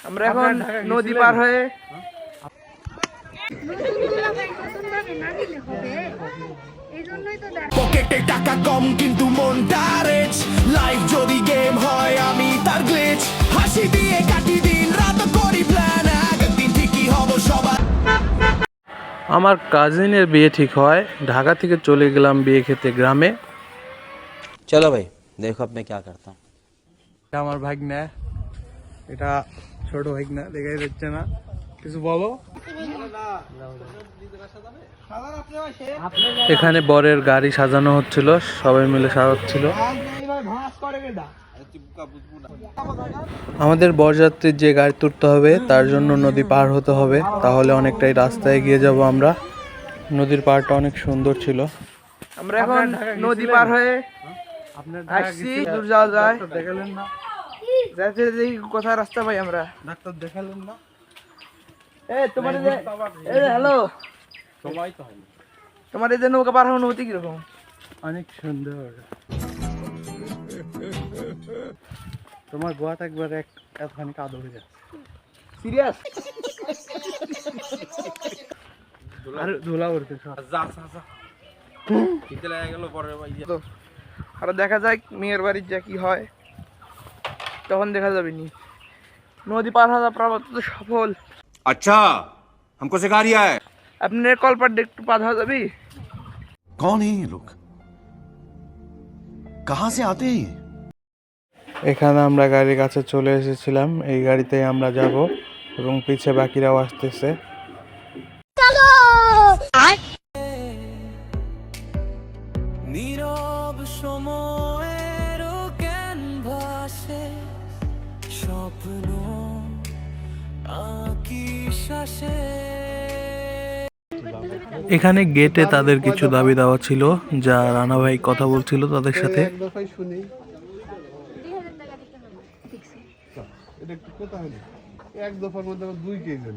আমরা এখন নদী পার হয়ে পকেটে টাকা কম কিন্তু মনটা রিচ লাইফ যদি গেম হয় আমি তার গ্লিচ হাসি দিয়ে কাটি দিন রাত করি প্ল্যান একদিন ঠিকই হব সবার। আমার কাজিনের বিয়ে ঠিক হয়, ঢাকা থেকে চলে গেলাম বিয়ে খেতে গ্রামে। চলো ভাই দেখো আপনি क्या करता हूं। এটা আমার ভাগ্না, এটা ছোট ভাগ্না, দেখাই যাচ্ছে না, কিছু বলো। এখানে বরের গাড়ি সাজানো হচ্ছিল, সবাই মিলে সাজাচ্ছিল। আমাদের বরযাত্রীর যে গাড়ি তুলতে হবে তার জন্য নদী পার হতে হবে, তাহলে অনেকটাই রাস্তায় এগিয়ে যাব আমরা। নদীর পাড়টা অনেক সুন্দর ছিল। আমরা এখন নদী পার হয়ে আসছি, দূর যাওয়া যায়। দেখালেন না যাতে দেখি কোথায় রাস্তা পাই আমরা। ডাক্তার দেখালেন না? তোমার হ্যালো, তোমার এই যে নৌকা পার হওয়ার অনুভূতি কিরকম? অনেক সুন্দর। তোমার গোয়াটা একবার একখানি কাদো হয়ে যাচ্ছে। সিরিয়াস? আর ধুলা উঠতে আর দেখা যায় মেয়ের বাড়ির যা কি হয় তখন দেখা যাবে নি। নদী পার হওয়া প্রাপ্ত সফল। अच्छा हमको सिखा रिया है। আপনার কলপার একটু পার হওয়া যাবি? कौन है ये लोग कहां से आते हैं? এখানে আমরা গাড়ির কাছে চলে এসেছিলাম, এই গাড়িতেই আমরা যাব এবং পিছে বাকিরাও আসতেছে। নীরব সময়ের ক্যানভাসে স্বপ্ন আঁকি শ্বাসে। এখানে গেটে তাদের কিছু দাবি দেওয়া ছিল, যা রানা ভাই কথা বলছিল তাদের সাথে। এক দফার মধ্যে 2 কেজি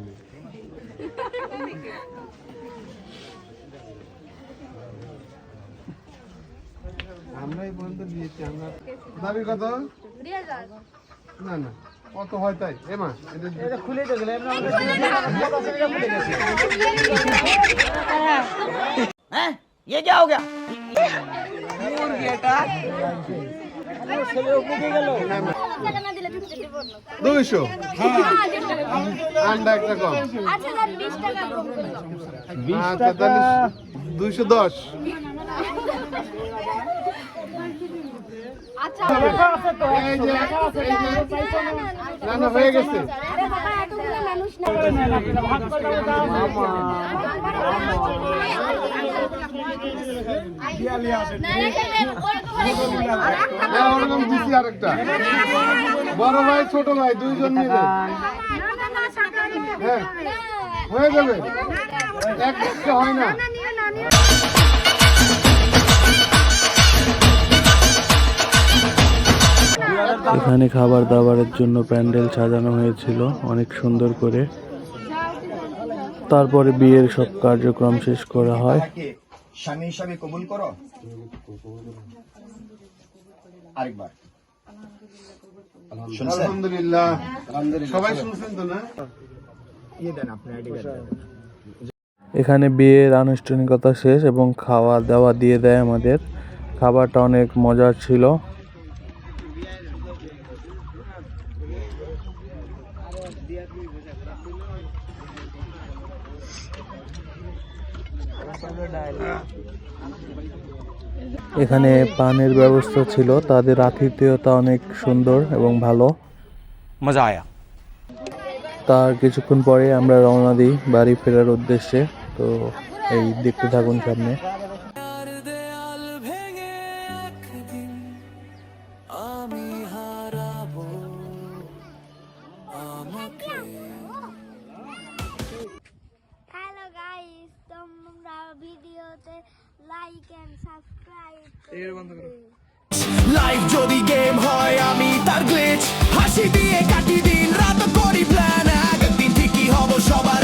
আমরা এই পর্যন্ত দিয়েছি। আমরা দাবি কত? না না কত হয় তাই এমা এটা খুলে তো গেলে হ্যাঁ ये क्या हो गया? দুইশো আন্ডা একটা কম। আচ্ছা তাহলে 210। না না হয়ে গেছে। ওরকম দিচ্ছি আরেকটা, বড় ভাই ছোট ভাই 2 জন মিলে। হ্যাঁ হয়ে যাবে, একটা হয় না। এখানে খাবার দাবারের জন্য প্যান্ডেল সাজানো হয়েছিল অনেক সুন্দর করে। তারপরে বিয়ের সব কার্যক্রম শেষ করা হয়। স্বামী হিসাবে কবুল করো। আরেকবার আলহামদুলিল্লাহ। সবাই শুনছেন তো না? এখানে বিয়ের আনুষ্ঠানিকতা শেষ এবং খাওয়া দাওয়া দিয়ে দেয় আমাদের। খাবারটা অনেক মজার ছিল। এখানে পানের ব্যবস্থা ছিল, তাদের আতিথেয়তা অনেক সুন্দর এবং ভালো। मजा आया। তার কিছুক্ষণ পরে আমরা রওনা দিই বাড়ি ফেরার উদ্দেশ্যে। তো এই দেখতে থাকুন সামনে। দেয়াল ভেঙে একদিন আমি হারাবো আমাকে। হ্যালো গাইস, তোমরা ভিডিওতে লাইক এন্ড সাবস্ক্রাইব লাইফ যদি গেম হয় আমি তার গ্লিচ হাসি দিয়ে কাটি দিন রাত করি প্ল্যান একদিন ঠিকই হব সবার।